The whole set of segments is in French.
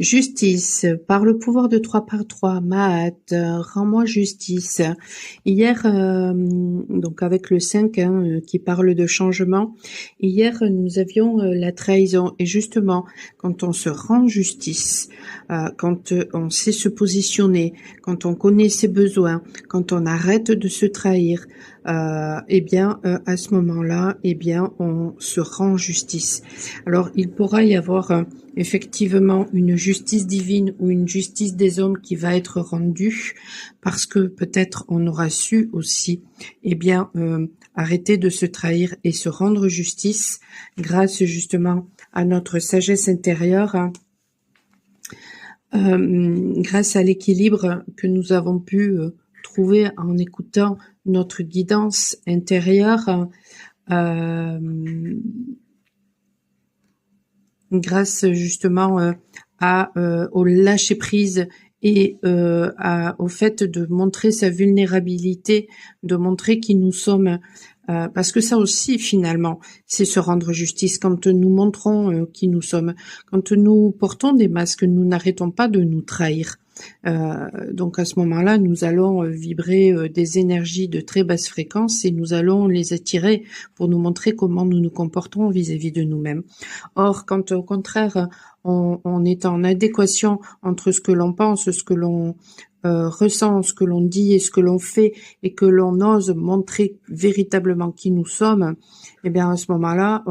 Justice, par le pouvoir de 3 par 3, Maat, rends-moi justice. Hier, donc avec le 5 qui parle de changement, hier nous avions la trahison. Et justement, quand on se rend justice, quand on sait se positionner, quand on connaît ses besoins, quand on arrête de se trahir, eh bien, à ce moment-là, eh bien, on se rend justice. Alors, il pourra y avoir effectivement une justice divine ou une justice des hommes qui va être rendue parce que peut-être on aura su aussi, eh bien, arrêter de se trahir et se rendre justice grâce justement à notre sagesse intérieure, grâce à l'équilibre que nous avons pu trouver en écoutant notre guidance intérieure, grâce justement au lâcher prise et au fait de montrer sa vulnérabilité, de montrer qui nous sommes, parce que ça aussi finalement c'est se rendre justice. Quand nous montrons qui nous sommes, quand nous portons des masques, nous n'arrêtons pas de nous trahir. Donc à ce moment-là, nous allons vibrer des énergies de très basse fréquence et nous allons les attirer pour nous montrer comment nous nous comportons vis-à-vis de nous-mêmes. Or, quand au contraire, on est en adéquation entre ce que l'on pense, ce que l'on ressent, ce que l'on dit et ce que l'on fait, et que l'on ose montrer véritablement qui nous sommes, eh bien à ce moment-là,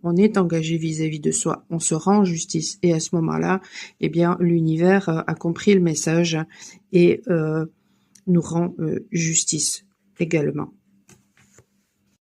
on est engagé vis-à-vis de soi, on se rend justice, et à ce moment-là, eh bien l'univers a compris le message et nous rend justice également.